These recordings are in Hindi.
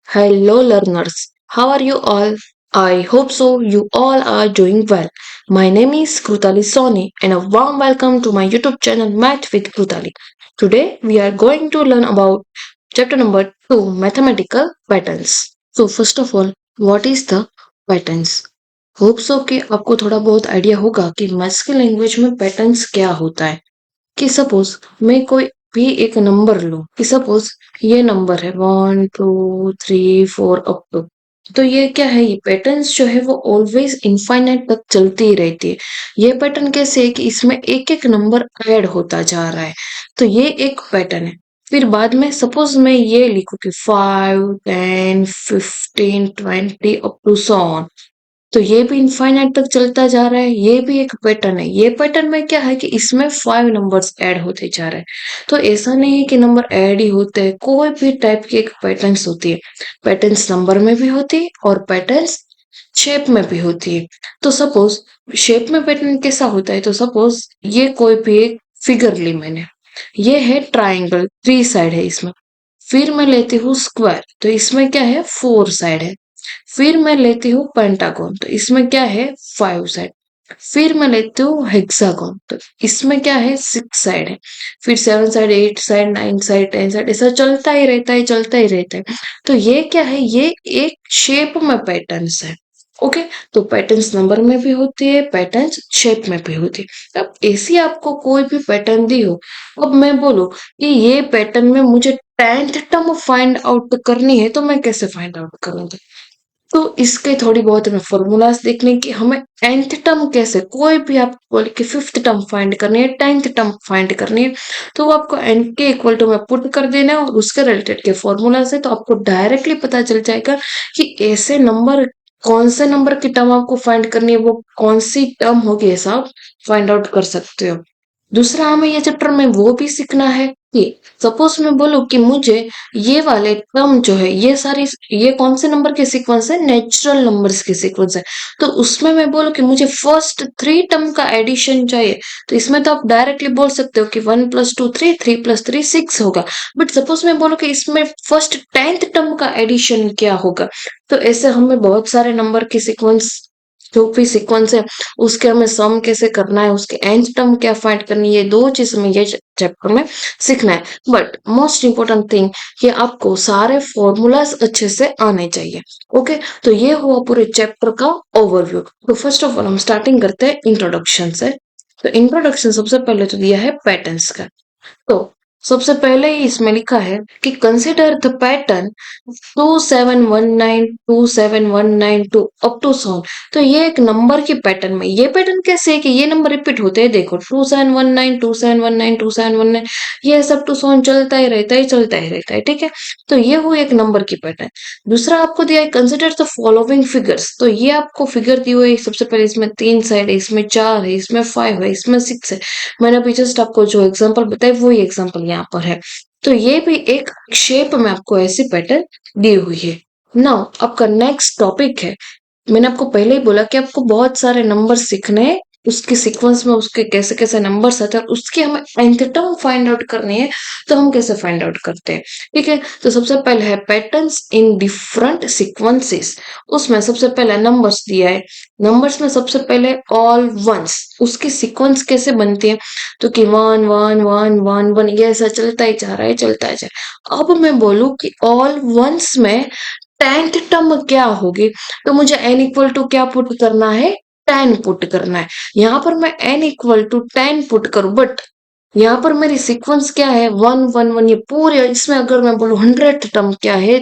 Hello, learners. How are you all? I hope so. You all are doing well. My name is Krutali Soni, and a warm welcome to my YouTube channel Math with Krutali. Today, we are going to learn about chapter number 2 Mathematical Patterns. So, first of all, what is the patterns? Hope so कि आपको थोड़ा बहुत आइडिया होगा कि मैथ्स की लैंग्वेज में पैटर्न्स क्या होता है कि सपोज मैं कोई भी एक नंबर लूं कि सपोज ये नंबर है 1 2 3 4 अप टू तो ये क्या है ये पैटर्न्स जो है वो ऑलवेज इनफाइनाइट तक चलती ही रहती है। ये पैटर्न कैसे है कि इसमें एक एक नंबर ऐड होता जा रहा है तो ये एक पैटर्न है। फिर बाद में सपोज मैं ये लिखूं कि 5 10 15 20 अप टू सो ऑन तो ये भी इनफाइनाइट तक चलता जा रहा है। ये भी एक पैटर्न है। ये पैटर्न में क्या है कि इसमें 5 नंबर्स ऐड होते जा रहे हैं। तो ऐसा नहीं है कि नंबर ऐड ही होते हैं। कोई भी टाइप की एक पैटर्न्स होती है। पैटर्न्स नंबर में भी होती है और पैटर्न्स शेप में भी होती है। तो सपोज शेप में पैटर्न कैसा होता है तो सपोज ये कोई भी एक फिगर ली मैंने। ये है ट्राइंगल 3 साइड है इसमें। फिर मैं लेती हूँ स्क्वायर तो इसमें क्या है 4 साइड है। फिर मैं लेती हूँ पेंटागन तो इसमें क्या है 5 साइड। फिर मैं लेती हूँ हेक्सागन तो इसमें क्या है 6 साइड है। फिर 7 साइड 8 साइड 9 साइड 10 साइड ऐसा चलता ही रहता है चलता ही रहता है। तो ये क्या है ये एक शेप में पैटर्न्स है। ओके। तो पैटर्न्स नंबर में भी होती है पैटर्न्स शेप में भी होती है। अब ऐसी आपको कोई भी पैटर्न दी हो अब मैं बोलूं कि ये पैटर्न में मुझे 10th टर्म फाइंड आउट करनी है तो मैं कैसे फाइंड आउट करूंगी। तो इसके थोड़ी बहुत हमें फॉर्मूलाज देखने की हमें nth टर्म कैसे कोई भी आप बोले कि 5th टर्म फाइंड करनी है 10th टर्म फाइंड करनी है तो वो आपको n के इक्वल टू में पुट कर देना है और उसके रिलेटेड के फॉर्मूला से तो आपको डायरेक्टली पता चल जाएगा कि ऐसे नंबर कौन से नंबर की टर्म आपको फाइंड करनी है वो कौन सी टर्म होगी ऐसा आप फाइंड आउट कर सकते हो। दूसरा हमें ये चैप्टर में वो भी सीखना है कि सपोज मैं बोलूं कि मुझे ये वाले टर्म जो है ये सारी ये कौन से नंबर के सीक्वेंस है नेचुरल नंबर्स के सीक्वेंस है। तो उसमें मैं बोलूं कि मुझे फर्स्ट 3 टर्म का एडिशन चाहिए तो इसमें तो आप डायरेक्टली बोल सकते हो कि 1 + 2 3 3 + 3 6 होगा। बट सपोज मैं बोलूं कि इसमें फर्स्ट 10th टर्म का एडिशन क्या होगा। तो ऐसे हमें बहुत सारे नंबर के सीक्वेंस जो भी सीक्वेंस है उसके हमें सम कैसे करना है उसके एंड टर्म क्या फाइंड करनी है ये दो चीज हमें ये चैप्टर में सीखना है। बट मोस्ट इंपॉर्टेंट थिंग ये आपको सारे फॉर्मूलाज अच्छे से आने चाहिए। ओके। तो ये हुआ पूरे चैप्टर का ओवरव्यू। तो फर्स्ट ऑफ ऑल हम स्टार्टिंग करते हैं इंट्रोडक्शन से। तो इंट्रोडक्शन सबसे पहले तो दिया है पैटर्न्स का। तो सबसे पहले ही इसमें लिखा है कि consider the pattern 271927192 up to so. तो ये एक नंबर के पैटर्न में ये पैटर्न कैसे है कि ये नंबर रिपीट होते हैं देखो 2719 2719 2719 ये सब टू सोन चलता ही रहता है चलता ही रहता है। ठीक है। तो ये हुई एक नंबर की पैटर्न। दूसरा आपको दिया है कंसिडर द फॉलोइंग फिगर्स। तो ये आपको फिगर दी हुई है सबसे पहले इसमें 3 साइड है इसमें 4 है इसमें 5 है इसमें 6 है। मैंने अभी जस्ट आपको जो एग्जांपल बताया वही एग्जांपल यहाँ पर है। तो ये भी एक शेप में आपको ऐसी पैटर्न दी हुई है। नाउ आपका नेक्स्ट टॉपिक है। मैंने आपको पहले ही बोला कि आपको बहुत सारे नंबर सीखने हैं उसके सीक्वेंस में उसके कैसे कैसे नंबर्स आते हैं और उसकी हमें nth टर्म फाइंड आउट करनी है। तो हम कैसे फाइंड आउट करते हैं। ठीक है। तो सबसे पहले है पैटर्न्स इन डिफरेंट सीक्वेंसेस। उसमें सबसे पहले नंबर्स दिया है। नंबर्स में सबसे पहले ऑल वंस उसकी सीक्वेंस कैसे बनती है तो कि 1 1 1 1 1 ये ऐसा चलता ही जा रहा है चलता ही जा रहा है। अब मैं बोलूं कि ऑल वंस में 10th टर्म क्या होगी तो मुझे n इक्वल टू क्या पुट करना है 10 पुट करना है। यहाँ पर मैं n इक्वल टू 10 पुट करूं बट यहाँ पर मेरी सीक्वेंस क्या है 1 1 1 ये पूरे इसमें अगर मैं बोलूं 100th टर्म क्या है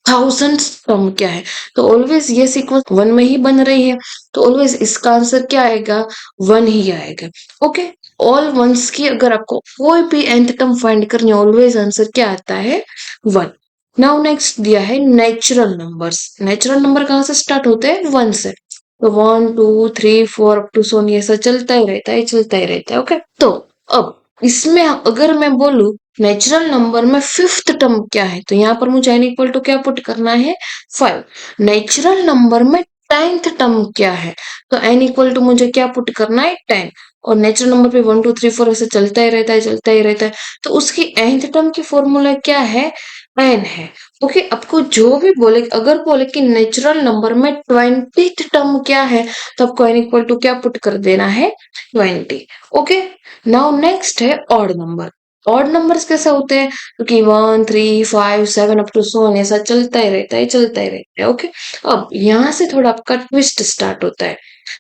1000 टर्म क्या है तो ऑलवेज ये सीक्वेंस 1 में ही बन रही है। तो ऑलवेज इसका आंसर क्या आएगा 1 ही आएगा। ओके। ऑल वंस की अगर आपको कोई भी nth टर्म फाइंड करनी है ऑलवेज आंसर क्या आता है 1। नाउ नेक्स्ट दिया है नेचुरल नंबर्स। नेचुरल नंबर कहाँ से स्टार्ट होते हैं 1 से। तो 1 2 3 4 अप टू सोन ये ऐसा चलता ही रहता है चलता ही रहता है। ओके। तो अब इसमें अगर मैं बोलूं नेचुरल नंबर में 5th टर्म क्या है तो यहाँ पर मुझे n इक्वल टू क्या पुट करना है 5। नेचुरल नंबर में 10th टर्म क्या है तो n इक्वल टू मुझे क्या पुट करना है 10। और नेचुरल नंबर पे 1 2 3 4 ऐसे चलता ही रहता है चलता ही रहता है। तो उसकी nth टर्म की फॉर्मूला क्या है n है। ओके, आपको जो भी बोले, अगर बोले कि नेचुरल नंबर में 20th टर्म क्या है, तो आपको n इक्वल टू क्या पुट कर देना है, 20। ओके, नाउ नेक्स्ट है ऑड नंबर। ऑड नंबर्स कैसे होते हैं, क्योंकि 1 3 5 7 अप टू सो ऑन, ऐसा चलता ही रहता है, चलता ही रहता है। ओके, अब यहाँ से थोड़ा आपका ट्विस्ट स्टार्ट होता है।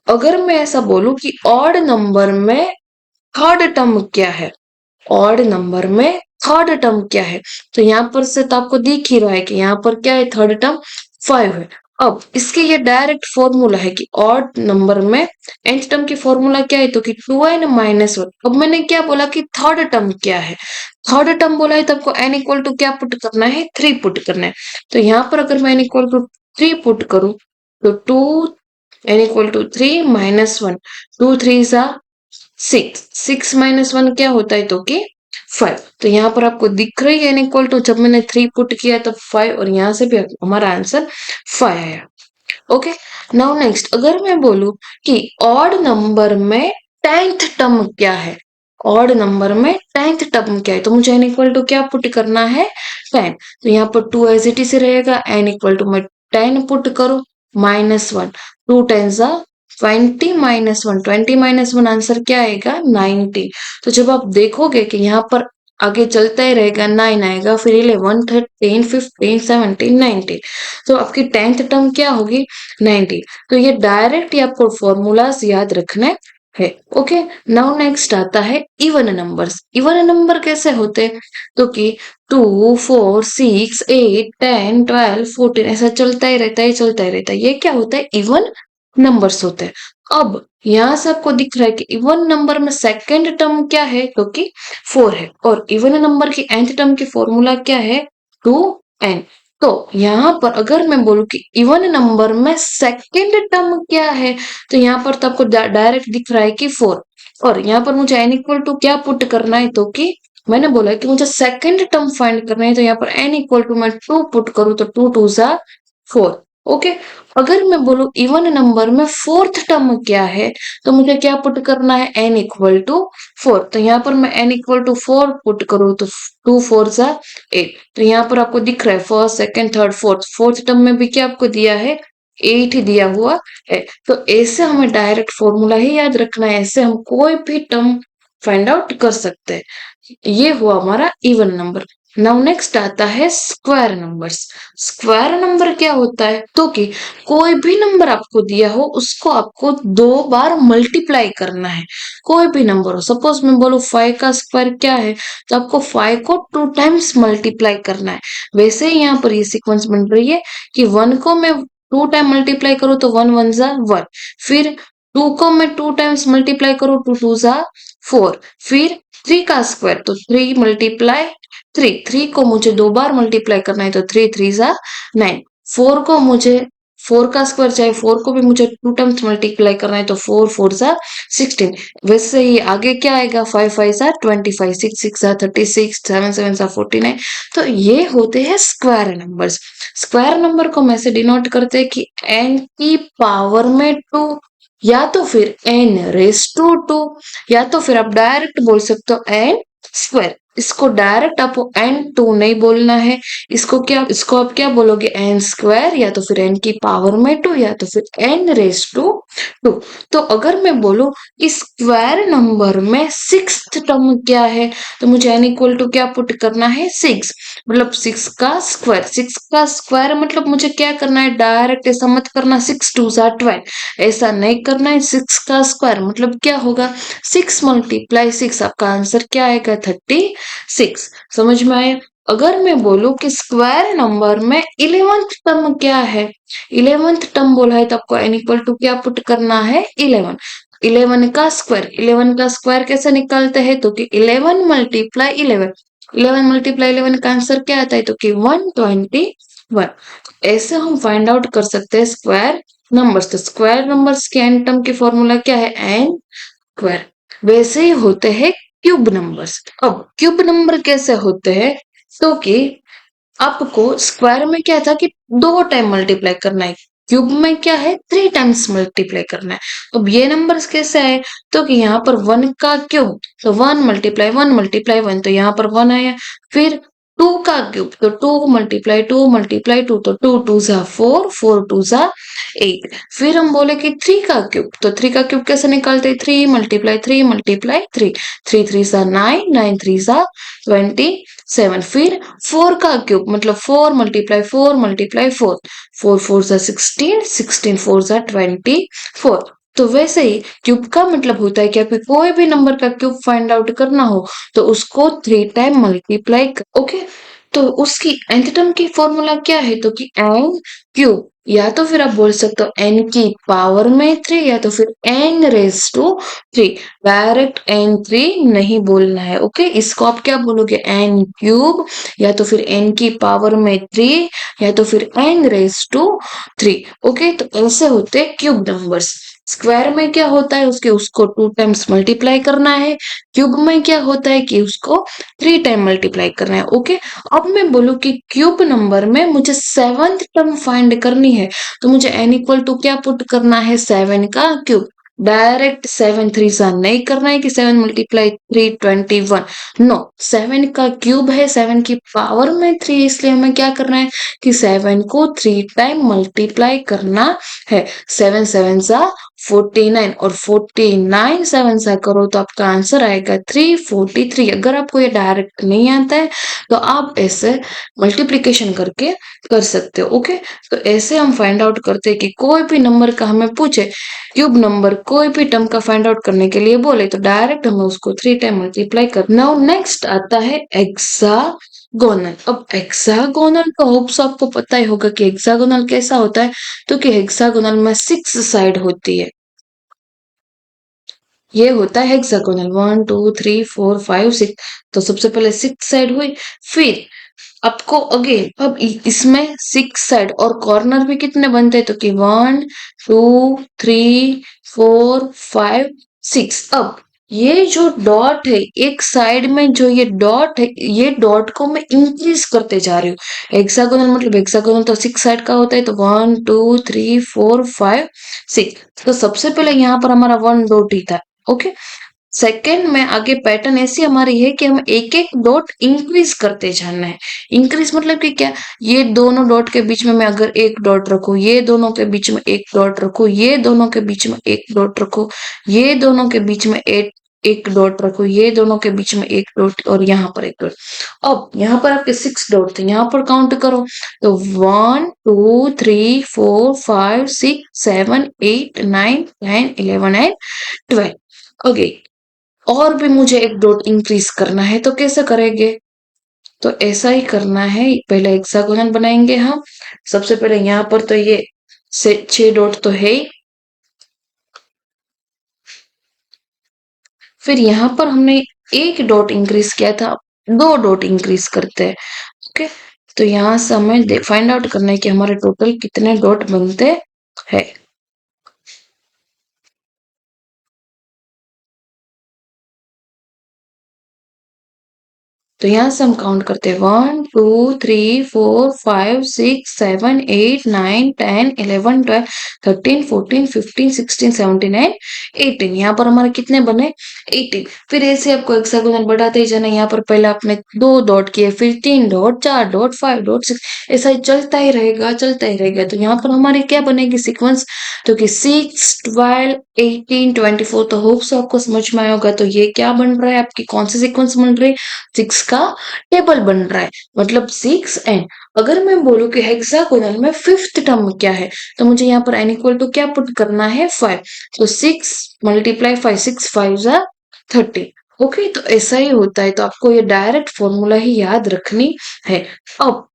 अगर मैं ऐसा बोलूं कि ऑड नंबर में थर्ड टर्म क्या है, ऑड नंबर में थर्ड टर्म क्या है, तो यहाँ पर से तो आपको दिख ही रहा है कि यहाँ पर क्या है, थर्ड टर्म 5 है। अब इसके ये डायरेक्ट फॉर्मूला है कि ऑड नंबर में nth टर्म की फॉर्मूला क्या है, तो कि 2n माइनस 1। अब मैंने क्या बोला कि थर्ड टर्म क्या है, थर्ड टर्म बोला है, तो आपको n इक्वल टू क्या पुट करना है, 3 पुट करना है। तो यहाँ पर अगर मैं n इक्वल टू 3 पुट करूं, तो 2 n इक्वल टू 3 माइनस 1, 2 3 सा 6, 6 माइनस 1 क्या होता है, तो कि 5। तो यहाँ पर आपको दिख रही है n इक्वल टू, जब मैंने 3 पुट किया तो 5, और यहाँ से भी हमारा आंसर 5 आया। ओके, नाउ नेक्स्ट, अगर मैं बोलूं कि ऑड नंबर में 10th टर्म क्या है, ऑड नंबर में 10th टर्म क्या है, तो मुझे n इक्वल टू क्या पुट करना है, 10। तो यहाँ पर 2 एज इट इज रहेगा, n इक्वल टू मैं 10 पुट करूं माइनस 1, 2 10 जा 20 माइनस 1, 20 माइनस 1 आंसर क्या आएगा, 90। तो जब आप देखोगे कि यहाँ पर आगे चलता ही रहेगा, 9 आएगा, फिर 11 13 15 17 19, तो आपकी 10th टर्म क्या होगी, 90। तो ये डायरेक्ट ही आपको फॉर्मूलाज याद रखने है। ओके, नाउ नेक्स्ट आता है इवन नंबर्स। इवन नंबर कैसे होते हैं, तो कि 2 4 6 8 10 12 14 ऐसा चलता ही रहता है, चलता ही रहता है। ये क्या होता है, इवन नंबर्स होते हैं। अब यहाँ से आपको दिख रहा है कि इवन नंबर में सेकंड टर्म क्या है, तो कि 4 है, और इवन नंबर की nth टर्म की फॉर्मूला क्या है, 2n। तो यहाँ पर अगर मैं बोलूं कि इवन नंबर में सेकंड टर्म क्या है, तो यहाँ पर तो आपको डायरेक्ट दिख रहा है कि 4, और यहाँ पर मुझे n इक्वल टू क्या पुट करना है, तो कि मैंने बोला कि मुझे सेकंड टर्म फाइंड करना है, तो यहाँ पर n इक्वल टू मैं 2 पुट करूं, तो 2 2 जा 4। ओके, अगर मैं बोलूं इवन नंबर में फोर्थ टर्म क्या है, तो मुझे क्या पुट करना है, n इक्वल टू 4। तो यहाँ पर मैं n इक्वल टू 4 पुट करूं, तो 2 4 जा 8। तो यहाँ पर आपको दिख रहा है first second third fourth, fourth term में भी क्या आपको दिया है, 8 ही दिया हुआ है। तो ऐसे हमें डायरेक्ट फॉर्मूला ही याद रखना है, ऐसे हम कोई भी टर्म फाइंड आउट कर सकते हैं। ये हुआ हमारा इवन नंबर। नाउ नेक्स्ट आता है स्क्वायर नंबर्स। स्क्वायर नंबर क्या होता है, तो कि कोई भी नंबर आपको दिया हो उसको आपको 2 बार मल्टीप्लाई करना है। कोई भी नंबर हो, सपोज मैं बोलूं 5 का स्क्वायर क्या है, तो आपको 5 को 2 टाइम्स मल्टीप्लाई करना है। वैसे ही यहाँ पर ये सीक्वेंस बन रही है कि 1 को मैं 2 टाइम मल्टीप्लाई करूँ, तो 1 1 जा 1, फिर 2 को मैं 2 टाइम्स मल्टीप्लाई करूँ, 2 2 जा 4, फिर 3 का स्क्वायर, तो 3 मल्टीप्लाई 3, 3 को मुझे 2 बार मल्टीप्लाई करना है, तो 3 3 जा 9, 4 को मुझे 4 का स्क्वायर चाहे 4 को भी मुझे 2 टाइम्स मल्टीप्लाई करना है, तो 4 4 जा 16। वैसे ही आगे क्या आएगा, 5 5 जा 25, 6 6 जा 36, 7 7 जा 49। तो ये होते हैं स्क्वायर नंबर्स। स्क्वायर नंबर को हम ऐसे डिनोट करते हैं कि n की पावर में 2, या तो फिर n रेस टू 2, या तो फिर आप डायरेक्ट बोल सकते हो n स्क्वायर। इसको डायरेक्ट आपको n2 नहीं बोलना है, इसको आप क्या बोलोगे, n स्क्वायर, या तो फिर n की पावर में 2, या तो फिर n रेस टू 2। तो अगर मैं बोलूं कि स्क्वायर नंबर में सिक्स्थ टर्म क्या है, तो मुझे n इक्वल टू क्या पुट करना है, 6। मतलब 6 का स्क्वायर, 6 का स्क्वायर मतलब मुझे क्या करना है, डायरेक्ट ऐसा मत करना 6 2 जा 12, ऐसा नहीं करना है। 6 का स्क्वायर मतलब क्या होगा, 6 मल्टीप्लाई 6, आपका आंसर क्या आएगा, 36। समझ में आया। अगर मैं बोलूं कि स्क्वायर नंबर में 11th टर्म क्या है, 11th टर्म बोला है, तो आपको n इक्वल टू क्या पुट करना है, 11। 11 का स्क्वायर, 11 का स्क्वायर कैसे निकालते हैं, तो कि 11 मल्टीप्लाई 11, 11 मल्टीप्लाई 11 का आंसर क्या आता है, तो कि 121। ऐसे हम फाइंड आउट कर सकते हैं स्क्वायर नंबर्स। तो स्क्वायर नंबर्स के n टर्म की फॉर्मूला क्या है, n स्क्वायर। वैसे ही होते हैं क्यूब नंबर्स। अब क्यूब नंबर कैसे होते हैं, तो कि आपको स्क्वायर में क्या था कि 2 टाइम मल्टीप्लाई करना है, क्यूब में क्या है, 3 टाइम्स मल्टीप्लाई करना है। अब ये नंबर्स कैसे आए, तो कि यहाँ पर 1 का क्यूब, तो 1 मल्टीप्लाई 1 मल्टीप्लाई 1, तो यहाँ पर 1 आया, फिर 2 का क्यूब तो 2 तो 2 2 जा 4 4 2 जा 8। फिर हम बोले कि 3 का क्यूब तो 3 का क्यूब कैसे निकालते 3 मल्टीप्लाई 3 मल्टीप्लाई 3 3 3 जा 9 9 3 जा 27। फिर 4 का क्यूब मतलब 4 मल्टीप्लाई 4 मल्टीप्लाई 4 4 4 जा 16 16 4 जा 24। तो वैसे ही क्यूब का मतलब होता है कि आपको कोई भी नंबर का क्यूब फाइंड आउट करना हो तो उसको 3 टाइम मल्टीप्लाई ओके। तो उसकी nth टर्म की फॉर्मूला क्या है तो कि n क्यूब या तो फिर आप बोल सकते हो n की पावर में 3 या तो फिर n raise to 3। Direct n3 नहीं बोलना है ओके। इसको आप क्या बोलोगे n क्यूब या तो फिर n की पावर में 3 या तो फिर n रेज टू 3 ओके। तो ऐसे होते हैं क्यूब नंबर्स। स्क्वायर में क्या होता है उसके उसको 2 टाइम्स मल्टीप्लाई करना है। क्यूब में क्या होता है कि उसको 3 टाइम मल्टीप्लाई करना है ओके। अब मैं बोलूं कि क्यूब नंबर में मुझे 7th टर्म फाइंड करनी है तो मुझे n इक्वल टू क्या पुट करना है 7 का क्यूब। डायरेक्ट 7 3 सा नहीं करना है कि 7 मल्टीप्लाई 3 21 नो 7 का क्यूब है 7 की पावर में 3 इसलिए हमें क्या करना है कि 7 को 3 टाइम मल्टीप्लाई करना है। 7 7 सा 49 और 49 7 सा करो तो आपका आंसर आएगा 343। अगर आपको ये डायरेक्ट नहीं आता है तो आप ऐसे मल्टीप्लिकेशन करके कर सकते हो ओके। तो ऐसे हम फाइंड आउट करते हैं कि कोई भी नंबर का हमें पूछे क्यूब नंबर कोई भी टर्म का फाइंड आउट करने के लिए बोले तो डायरेक्ट हमें उसको 3 टाइम मल्टीप्लाई कर। नाउ नेक्स्ट आता है हेक्सागोनल। अब हेक्सागोनल का होप्स आपको पता ही होगा कि हेक्सागोनल कैसा होता है तो कि हेक्सागोनल में 6 साइड होती है। ये होता है हेक्सागोनल 1 2 3 4 5 6। तो सबसे पहले 6 साइड हुई। फिर आपको अगेन अब इसमें 6 साइड और कॉर्नर भी कितने बनते हैं तो कि 1 2 3 4 5 6। अब ये जो डॉट है एक साइड में जो ये डॉट है ये डॉट को मैं इंक्रीज करते जा रही हूँ। हेक्सागोनल मतलब हेक्सागोनल तो 6 साइड का होता है तो 1 2 3 4 5 6। तो सबसे पहले यहाँ पर हमारा 1 डॉट ही था ओके। सेकंड में आगे पैटर्न ऐसी हमारी है कि हम एक एक डॉट इंक्रीज करते जाना है। इंक्रीज मतलब कि क्या ये दोनों डॉट के बीच में मैं अगर एक डॉट रखूं ये दोनों के बीच में एक डॉट रखूं ये दोनों के बीच में एक डॉट रखूं ये दोनों के बीच में एक एक डॉट रखो ये दोनों के बीच में एक डॉट और यहाँ पर एक डॉट। अब यहाँ पर आपके 6 डॉट थे यहाँ पर काउंट करो तो 1 2 3 4 5 6 7 8 9 10 11 एंड 12 ओके। और भी मुझे एक डॉट इंक्रीज करना है तो कैसे करेंगे तो ऐसा ही करना है। पहले हेक्सागोनल बनाएंगे हम। सबसे पहले यहाँ पर तो ये 6 डॉट तो है ही। फिर यहाँ पर हमने एक डॉट इंक्रीज किया था 2 डॉट इंक्रीज करते हैं ओके। तो यहाँ से हमें फाइंड आउट करना है कि हमारे टोटल कितने डॉट बनते हैं। तो यहाँ से हम काउंट करते हैं 1 2 3 4 5 6 7 8 9 10 11 12 13 14 15 16 17 एंड 18। यहाँ पर हमारे कितने बने 18। फिर ऐसे आपको हेक्सागोनल बढ़ाते ही जाना। यहाँ पर पहले आपने 2 डॉट किए फिर 3 डॉट 4 डॉट 5 डॉट 6 ऐसा ही चलता ही रहेगा चलता ही रहेगा। तो यहाँ पर हमारी क्या बनेगी सीक्वेंस तो कि 6 12 18 24। तो होप्स आपको समझ में आया होगा। तो ये क्या बन रहा है आपकी कौन सी सीक्वेंस बन रही है 6 का टेबल बन रहा है मतलब 6 एन। अगर मैं बोलूं कि हेक्सागोनल में 5th टर्म क्या है तो मुझे यहाँ पर एन इक्वल टू क्या पुट करना है 5। तो 6 मल्टीप्लाई 5 6 5 जा 30 ओके। तो ऐसा ही होता है। तो आपको ये डायरेक्ट फॉर्मूला ही याद रखनी है। अब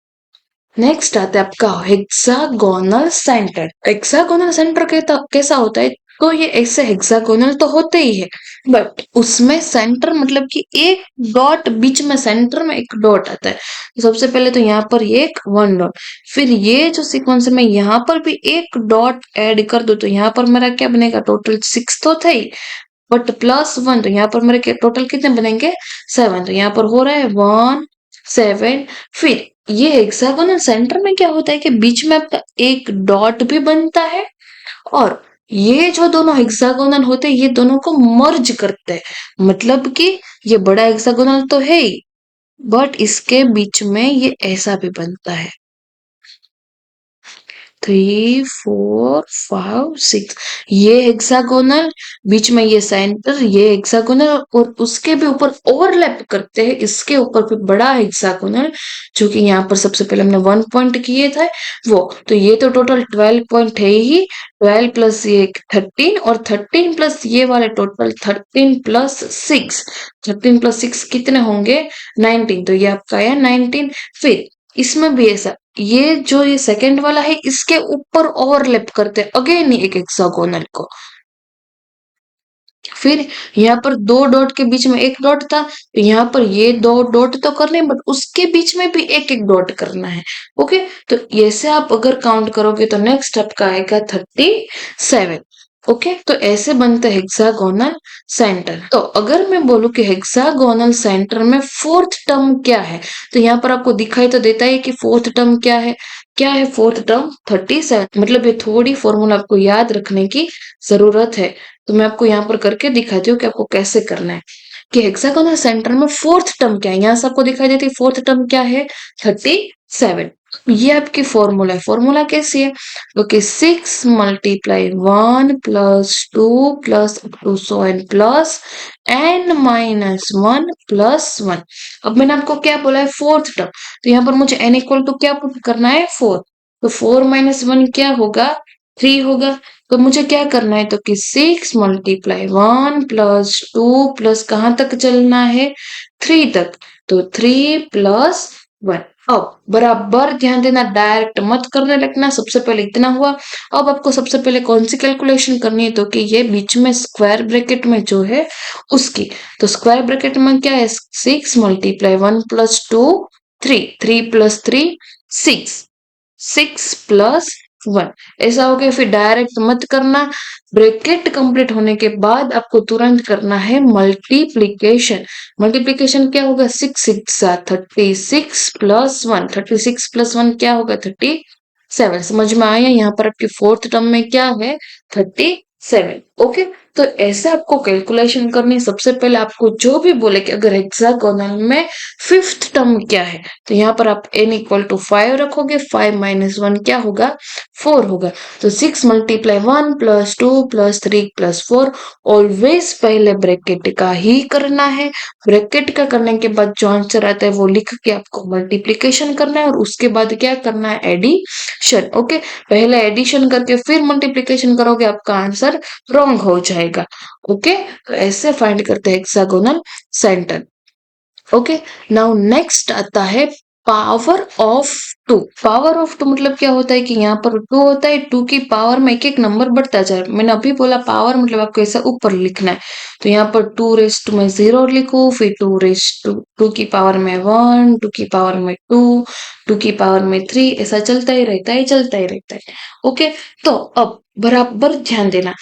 नेक्स्ट आता है आपका हेक्सागोनल सेंटर। हेक्सागोनल सेंटर कैसा होता है तो ये ऐसे हेक्सागोनल तो होते ही है बट उसमें सेंटर मतलब कि एक डॉट बीच में सेंटर में एक डॉट आता है। तो सबसे पहले तो यहाँ पर ये एक 1 डॉट फिर ये जो सीक्वेंस में यहाँ पर भी एक डॉट ऐड कर दो तो यहाँ पर मेरा क्या बनेगा टोटल 6 तो थे ही बट +1 तो यहाँ पर मेरे टोटल कितने बनेंगे 7। तो यहाँ पर हो रहा है 1 7। फिर ये हेक्सागोनल सेंटर में क्या होता है कि बीच में आपका एक डॉट भी बनता है और ये जो दोनों हेक्सागोनल होते हैं ये दोनों को मर्ज करते हैं मतलब कि ये बड़ा हेक्सागोनल तो है ही बट इसके बीच में ये ऐसा भी बनता है 3 4 5 6 ये हेक्सागोनल, बीच में ये सेंटर, ये हेक्सागोनल और उसके भी ऊपर ओवरलैप करते हैं इसके ऊपर भी बड़ा हेक्सागोनल, जो कि यहाँ पर सबसे पहले हमने 1 पॉइंट किए थे वो। तो ये तो टोटल 12 पॉइंट है ही, 12 प्लस ये 13 और 13 प्लस ये वाले टोटल 13 प्लस 6, 13 प्लस 6 कितने होंगे 19, तो ये आपका आया 19। फिर इसमें भी ऐसा, ये जो ये सेकंड वाला है इसके ऊपर ओवरलैप करते हैं अगेन एक हेक्सागोनल को। फिर यहाँ पर दो डॉट के बीच में एक डॉट था, तो यहाँ पर ये दो डॉट तो करने बट उसके बीच में भी एक एक डॉट करना है। ओके, तो ऐसे आप अगर काउंट करोगे तो नेक्स्ट आपका आएगा 37। ओके, तो ऐसे बनते हैं हेक्सागोनल सेंटर। तो अगर मैं बोलूं कि हेक्सागोनल सेंटर में फोर्थ टर्म क्या है, तो यहाँ पर आपको दिखाई तो देता है कि फोर्थ टर्म क्या है। क्या है फोर्थ टर्म 37। मतलब ये थोड़ी फॉर्मूला आपको याद रखने की जरूरत है। तो मैं आपको यहाँ पर करके दिखाती हूँ कि आपको कैसे करना है कि हेक्सागोनल सेंटर में फोर्थ टर्म क्या है। यहाँ से आपको दिखाई देती है फोर्थ टर्म क्या है 37। ये आपकी फॉर्मूला है। फॉर्मूला कैसी है, okay 6 multiply 1 plus 2 plus up to so n plus n minus 1 plus 1। अब मैंने आपको क्या बोला है फोर्थ टर्म, तो यहाँ पर मुझे एन इक्वल टू क्या पुट करना है 4। तो 4 माइनस 1 क्या होगा 3 होगा। तो मुझे क्या करना है, तो कि 6 मल्टीप्लाई 1 प्लस 2 प्लस कहाँ तक चलना है 3 तक, तो 3 प्लस 1। अब बराबर ध्यान देना, डायरेक्ट मत करने लगना। सबसे पहले इतना हुआ। अब आपको सबसे पहले कौन सी कैलकुलेशन करनी है, तो कि ये बीच में स्क्वायर ब्रैकेट में जो है उसकी। तो स्क्वायर ब्रैकेट में क्या है 6 मल्टीप्लाई 1 प्लस 2 3, 3 प्लस 3 6, 6 प्लस 1। ऐसा हो गया। फिर डायरेक्ट मत करना, ब्रैकेट कंप्लीट होने के बाद आपको तुरंत करना है मल्टीप्लीकेशन। मल्टीप्लीकेशन क्या होगा 6 6 36 प्लस 1, 36 प्लस 1 क्या होगा 37। समझ में आया, यहाँ पर आपकी फोर्थ टर्म में क्या है 37। ओके, तो ऐसे आपको कैलकुलेशन करनी है। सबसे पहले आपको जो भी बोले कि अगर हेक्सागोनल में फिफ्थ टर्म क्या है, तो यहाँ पर आप n इक्वल टू 5 रखोगे, 5 माइनस 1 क्या होगा 4 होगा। तो 6 multiply 1 plus 2 plus 3 plus 4, always पहले ब्रैकेट का ही करना है। ब्रैकेट का करने के बाद जो आंसर आता है वो लिख के आपको मल्टीप्लीकेशन करना है और उसके बाद क्या करना है एडिशन। ओके, पहले एडिशन करके फिर मल्टीप्लीकेशन करोगे आपका आंसर रॉन्ग हो जाएगा। ओके, तो ऐसे फाइंड करते हैं hexagonal centre. Okay, now next आता है power of two. Power of two मतलब क्या होता है कि यहाँ पर टू होता है, टू की पावर में एक एक नंबर बढ़ता जाए। मैंने अभी बोला पावर मतलब आपको ऐसा ऊपर लिखना है। तो यहाँ पर 2 रेस टू में 0 लिखो, फिर 2 रेस टू 2 की पावर में 1, 2 की पावर में 2, 2 की पावर में 3, ऐसा चलता ही रहता है, चलता ही रहता है। ओके, तो अब बराबर ध्यान देना,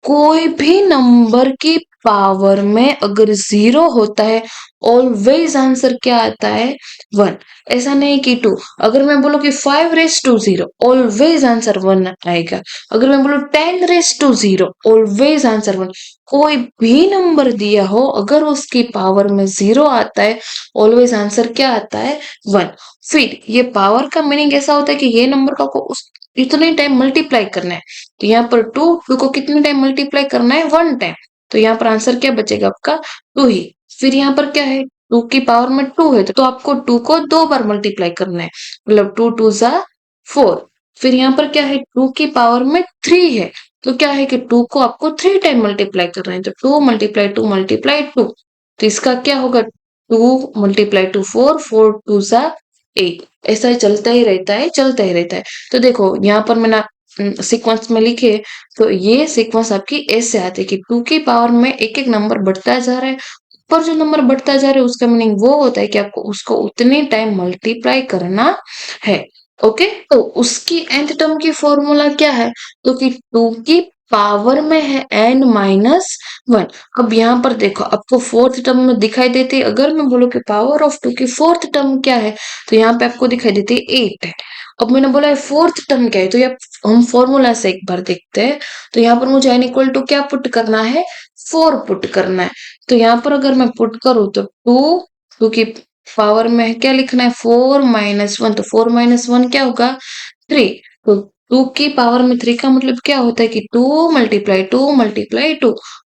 कोई भी नंबर की पावर में अगर 0 होता है ऑलवेज आंसर क्या आता है 1। ऐसा नहीं कि 2। अगर मैं बोलूं कि 5 रेस टू 0 ऑलवेज आंसर 1 आएगा। अगर मैं बोलूं 10 रेस टू 0 ऑलवेज आंसर 1। कोई भी नंबर दिया हो अगर उसकी पावर में 0 आता है ऑलवेज आंसर क्या आता है 1। फिर ये पावर का मीनिंग ऐसा होता है कि ये नंबर को उस इतने टाइम मल्टीप्लाई करना है। तो यहाँ पर 2 को कितने टाइम मल्टीप्लाई करना है 1 टाइम। तो यहाँ पर आंसर क्या बचेगा आपका 2 ही। फिर यहाँ पर क्या है 2 की पावर में 2 है तो आपको 2 को 2 बार मल्टीप्लाई करना है, मतलब 2 2 जा 4। फिर यहाँ पर क्या है 2 की पावर में 3 है, तो क्या है कि 2 को आपको 3 टाइम मल्टीप्लाई करना है। तो 2 मल्टीप्लाई 2 मल्टीप्लाई 2, तो इसका क्या होगा 2 मल्टीप्लाई 2 4, 4 2 जा 8। ऐसा ही चलता ही रहता है, चलता ही रहता है। तो देखो यहाँ पर मैंने सीक्वेंस में लिखे, तो ये सीक्वेंस आपकी ऐसे आती है कि 2 की पावर में एक एक नंबर बढ़ता जा रहा है। ऊपर जो नंबर बढ़ता जा रहा है उसका मीनिंग वो होता है कि आपको उसको उतने टाइम मल्टीप्लाई करना है। ओके, तो उसकी nth टर्म की फॉर्मूला क्या है, तो कि 2 की पावर में है n माइनस 1। अब यहाँ पर देखो आपको फोर्थ टर्म में दिखाई देती है। अगर मैं बोलूँ कि पावर ऑफ 2 की फोर्थ टर्म क्या है, तो यहाँ पे आपको दिखाई देती है 8 है। अब मैंने बोला है फोर्थ टर्म क्या है, तो ये हम फॉर्मूला से एक बार देखते हैं। तो यहाँ पर मुझे n इक्वल टू क्या पुट करना है 4 पुट करना है। तो यहाँ पर अगर मैं पुट करूँ तो 2 की पावर में क्या लिखना है, 4 - 1, तो 4 - 1 क्या होगा, 3। तो 2 की पावर में 3 का मतलब क्या होता है कि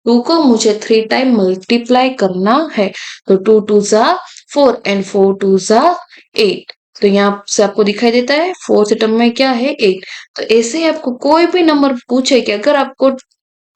2 को मुझे 3 टाइम मल्टीप्लाई करना है। तो 2 2 जा 4 एंड 4 2 जा 8। तो यहाँ से आपको दिखाई देता है फोर्थ टर्म में क्या है, 8। तो ऐसे ही आपको कोई भी नंबर पूछे कि अगर आपको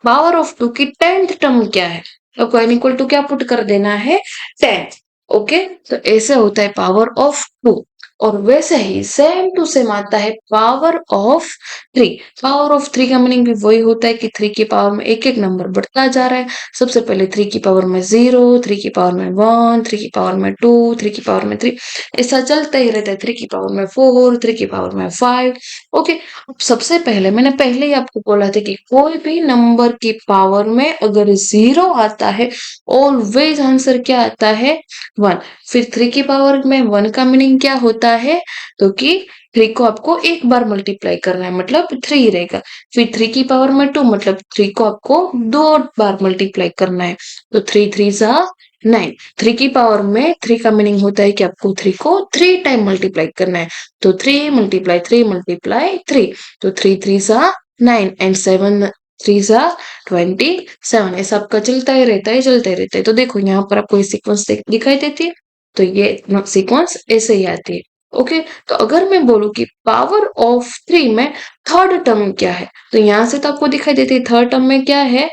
पावर ऑफ 2 की 10th टर्म क्या है, तो आपको n इक्वल टू क्या पुट कर देना है, 10। ओके, तो ऐसे होता है पावर ऑफ 2। और वैसे ही सेम टू सेम आता है पावर ऑफ 3। पावर ऑफ 3 का मीनिंग भी वही होता है कि 3 की पावर में एक एक नंबर बढ़ता जा रहा है। सबसे पहले 3 की पावर में 0, 3 की पावर में 1, 3 की पावर में 2, 3 की पावर में 3, ऐसा चलता ही रहता है। 3 की पावर में 4, 3 की पावर में 5। ओके, अब सबसे पहले मैंने पहले ही आपको बोला था कि कोई भी नंबर की पावर में अगर 0 आता है, ऑलवेज आंसर क्या आता है, 1। फिर 3 की पावर में 1 का मीनिंग क्या होता है, तो कि 3 को आपको एक बार मल्टीप्लाई करना है, मतलब 3 रहेगा। फिर 3 की पावर में 2, मतलब 3 को आपको 2 बार मल्टीप्लाई करना है, तो 3 3 जा 9। 3 की पावर में 3 का मीनिंग होता है कि आपको 3 को 3 टाइम मल्टीप्लाई करना है, तो 3 मल्टीप्लाई 3 मल्टीप्लाई 3, तो 3 3 जा 9 एंड 7 3 जा 27। ऐसा आपका चलता ही रहता है, चलता ही रहता है। तो देखो यहाँ पर आपको ये सीक्वेंस दिखाई देती है, तो ये सीक्वेंस ऐसे ही आती है। ओके, तो अगर मैं बोलूं कि पावर ऑफ 3 में थर्ड टर्म क्या है, तो यहाँ से तो आपको दिखाई देती है थर्ड टर्म में क्या है,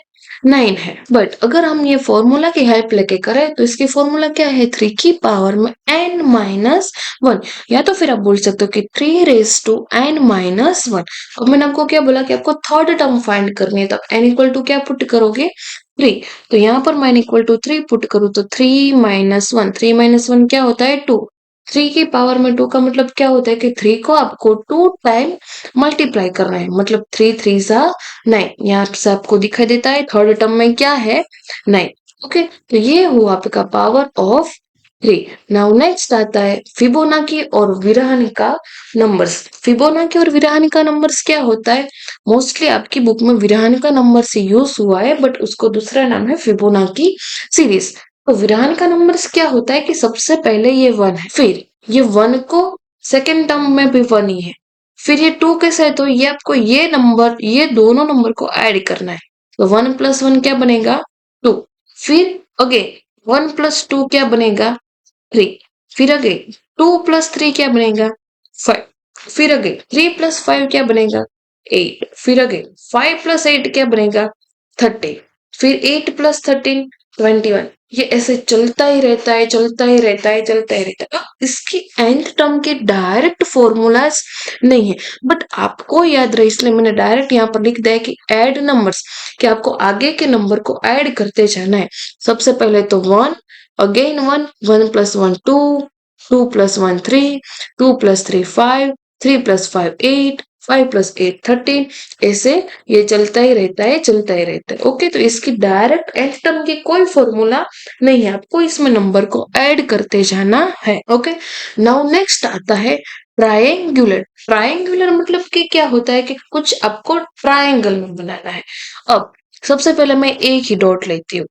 9 है। बट अगर हम ये फॉर्मूला की हेल्प लेके करें, तो इसकी फॉर्मूला क्या है, 3 की पावर में n-1, या तो फिर आप बोल सकते हो कि 3 रेज टू n-1। अब मैंने आपको क्या बोला कि आपको थर्ड टर्म फाइंड करनी है, तो n इक्वल टू क्या पुट करोगे, 3। तो यहाँ पर मैं n इक्वल टू 3 पुट करूँ, तो 3 - 1 क्या होता है, 2। 3 की पावर में 2 का मतलब क्या होता है कि 3 को आपको 2 टाइम मल्टीप्लाई करना है, मतलब 3 3 जा 9। यहाँ से आपको दिखाई देता है थर्ड टर्म में क्या है, 9। ओके, तो ये हुआ आपका पावर ऑफ 3। नाउ नेक्स्ट आता है फिबोनाची और विरहनिका नंबर्स। फिबोनाची और विरहनिका नंबर्स क्या होता है, मोस्टली आपकी बुक में विरहनिका नंबर से यूज हुआ है, बट उसको दूसरा नाम है फिबोनाची सीरीज। तो विरहनिका नंबर्स क्या होता है कि सबसे पहले ये 1 है, फिर ये 1 को सेकेंड टर्म में भी 1 ही है, फिर ये 2 कैसे है, तो ये आपको ये नंबर, ये दोनों नंबर को ऐड करना है। तो 1 + 1 क्या बनेगा, 2। फिर अगेन 1 + 2 क्या बनेगा, 3। फिर अगेन 2 + 3 क्या बनेगा, 5। फिर अगेन 3 + 5 क्या बनेगा, 8। फिर अगेन 5 + 8 क्या बनेगा, 30। फिर 8 + 13 21। ये ऐसे चलता ही रहता है, चलता ही रहता है, चलता ही रहता है। अब इसकी nth टर्म के डायरेक्ट फॉर्मूलाज नहीं है, बट आपको याद रहे इसलिए मैंने डायरेक्ट यहाँ पर लिख दिया कि ऐड नंबर्स, कि आपको आगे के नंबर को ऐड करते जाना है। सबसे पहले तो 1, अगेन 1, 1 + 1 2, 2 + 1 3, 2 + 3 5, 3 + 5 8, 5 + 8 13। ऐसे ये चलता ही रहता है, चलता ही रहता है। ओके, तो इसकी डायरेक्ट nth टर्म की कोई फॉर्मूला नहीं है, आपको इसमें नंबर को ऐड करते जाना है। ओके, नाउ नेक्स्ट आता है ट्रायंगुलर। ट्रायंगुलर मतलब कि क्या होता है कि कुछ आपको ट्रायंगल में बनाना है। अब सबसे पहले मैं एक ही डॉट लेती हूँ,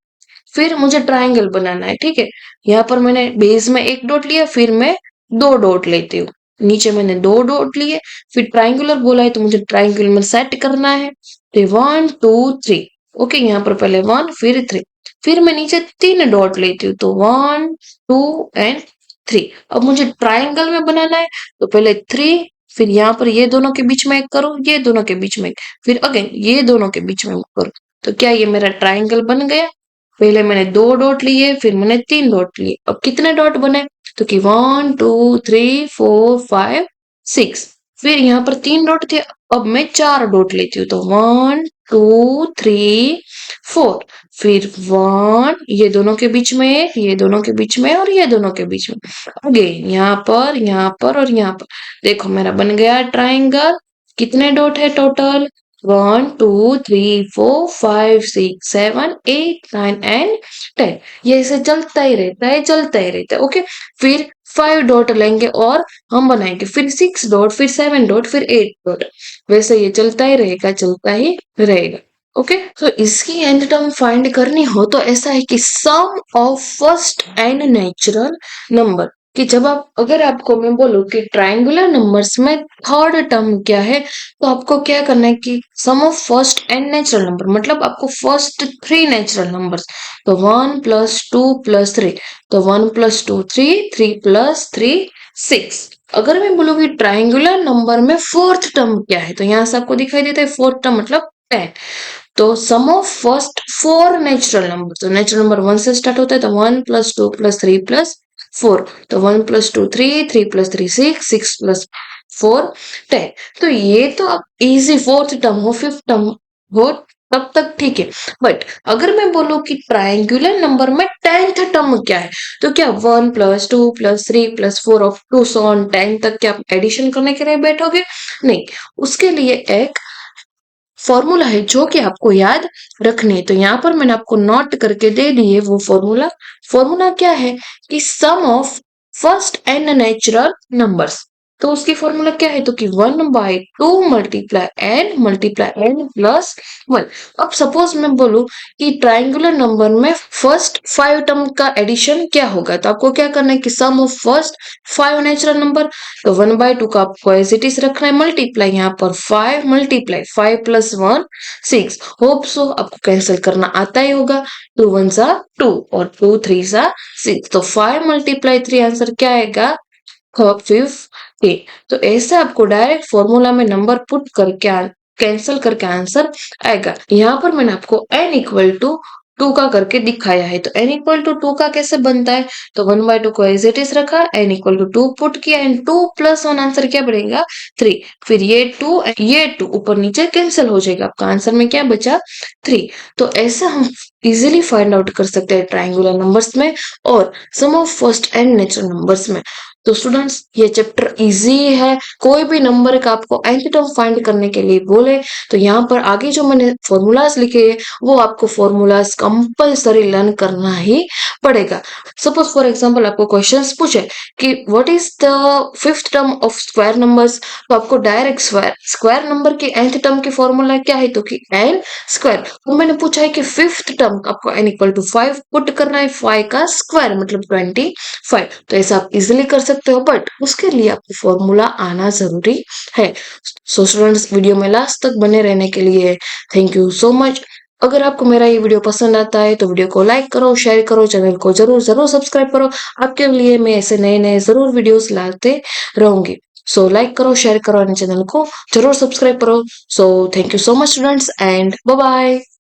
फिर मुझे ट्रायंगल बनाना है, ठीक है। यहाँ पर मैंने बेस में एक डॉट लिया, फिर मैं 2 डॉट लेती हूँ, नीचे मैंने 2 डॉट लिए, फिर ट्रायंगुलर बोला है तो मुझे ट्रायंगल में सेट करना है। तो 1 2 3। ओके, यहाँ पर पहले 1 फिर 3, फिर मैं नीचे 3 डॉट लेती हूँ, तो 1 2 एंड 3। अब मुझे ट्रायंगल में बनाना है, तो पहले 3, फिर यहाँ पर ये दोनों के बीच में एक करो, ये दोनों के बीच में एक, फिर अगेन ये दोनों के बीच में करो। तो क्या ये मेरा ट्रायंगल बन गया। पहले मैंने 2 डॉट लिए, फिर मैंने 3 डॉट लिए। अब कितने डॉट बने, तो कि 1 2 3 4 5 6। फिर यहाँ पर 3 डॉट थे, अब मैं 4 डॉट लेती हूँ, तो 1 2 3 4। फिर 1, ये दोनों के बीच में एक, ये दोनों के बीच में और ये दोनों के बीच में। अगेन यहाँ पर, यहाँ पर और यहाँ पर। देखो मेरा बन गया ट्राइंगल। कितने डॉट है टोटल, 1 2 3 4 5 6 7 8 9 एंड 10। ये ऐसे चलता ही रहता है, चलता ही रहता है। ओके, फिर 5 डॉट लेंगे और हम बनाएंगे, फिर 6 डॉट, फिर 7 डॉट, फिर 8 डॉट। वैसे ये चलता ही रहेगा, चलता ही रहेगा। ओके, तो इसकी एंड टर्म फाइंड करनी हो तो ऐसा है कि sum of first and natural number. कि जब आप अगर आपको मैं बोलूं कि ट्रायंगुलर नंबर्स में थर्ड टर्म क्या है, तो आपको क्या करना है कि sum of first n natural number, मतलब आपको फर्स्ट थ्री नेचुरल नंबर्स, तो 1 + 2 + 3, तो 1 + 2 3, 3 + 3 6। अगर मैं बोलूँ कि ट्रायंगुलर नंबर में फोर्थ टर्म क्या है, तो यहाँ से आपको दिखाई देता है फोर्थ टर्म मतलब 10। तो sum of first four natural number, तो नेचुरल नंबर 1 से स्टार्ट होता है, तो 1 + 2 + 3 + 4, तो 1 + 2 3, 3 + 3 6, 6 + 4 10। तो ये तो आप इजी फोर्थ टर्म हो, फिफ्थ टर्म हो, तब तक ठीक है। बट अगर मैं बोलूं कि ट्रायंगुलर नंबर में टेंथ टर्म क्या है, तो क्या 1 + 2 + 3 + 4 ऑफ टू सो ऑन 10 तक क्या आप एडिशन करने के लिए बैठोगे? नहीं, उसके लिए एक फॉर्मूला है जो कि आपको याद रखनी है। तो यहाँ पर मैंने आपको नोट करके दे दी है वो फॉर्मूला। फॉर्मूला क्या है कि sum of first n natural numbers. तो उसकी फॉर्मूला क्या है, तो कि 1/2 मल्टीप्लाई एन प्लस 1। अब सपोज मैं बोलूं कि ट्रायंगुलर नंबर में फर्स्ट फाइव टर्म का एडिशन क्या होगा, तो आपको क्या करना है कि sum of first five natural number, तो 1/2 का आपको एज इट इज रखना है, मल्टीप्लाई यहाँ पर 5, मल्टीप्लाई 5 + 1 6। होप सो आपको कैंसिल करना आता ही होगा, 2 1 सा 2 और 2 3 सा 6, तो 5 × 3 आंसर क्या आएगा 50। तो ऐसे आपको डायरेक्ट फॉर्मूला में नंबर पुट करके कैंसिल करके आंसर आएगा। यहाँ पर मैंने आपको n = 2 का करके दिखाया है, तो n = 2 का कैसे बनता है, तो 1/2 को एज इट इज रखा, n = 2 पुट किया, एंड 2 + 1 आंसर क्या बनेगा 3। फिर ये 2 ऊपर नीचे कैंसिल हो जाएगा, आपका आंसर में क्या बचा 3। तो ऐसा हम इजीली फाइंड आउट कर सकते हैं ट्रायंगुलर नंबर्स में और sum of first and natural numbers में। तो स्टूडेंट्स ये चैप्टर इजी है, कोई भी नंबर का आपको nth टर्म फाइंड करने के लिए बोले तो यहाँ पर आगे जो मैंने फॉर्मूलाज लिखे हैं वो आपको फॉर्मूलाज कंपलसरी लर्न करना ही पड़ेगा। सपोज फॉर एग्जांपल आपको क्वेश्चंस पूछे कि what is the fifth term of square numbers, तो आपको डायरेक्ट स्क्वायर नंबर के nth टर्म की फॉर्मूला क्या है, तो कि n स्क्वायर। तो मैंने पूछा है कि फिफ्थ टर्म आपको n = 5 पुट करना है, 5 का स्क्वायर मतलब 25। तो ऐसा आप इजिली कर सकते हो, बट उसके लिए आपको फॉर्मूला आना जरूरी है। सो स्टूडेंट्स वीडियो में लास्ट तक बने रहने के लिए थैंक यू सो मच। अगर आपको मेरा ये वीडियो पसंद आता है तो वीडियो को लाइक करो, शेयर करो, चैनल को जरूर जरूर सब्सक्राइब करो। आपके लिए मैं ऐसे नए नए जरूर वीडियोस लाते रहूंगी। सो लाइक करो, शेयर करो और चैनल को जरूर सब्सक्राइब करो। So thank you so much students and bye bye.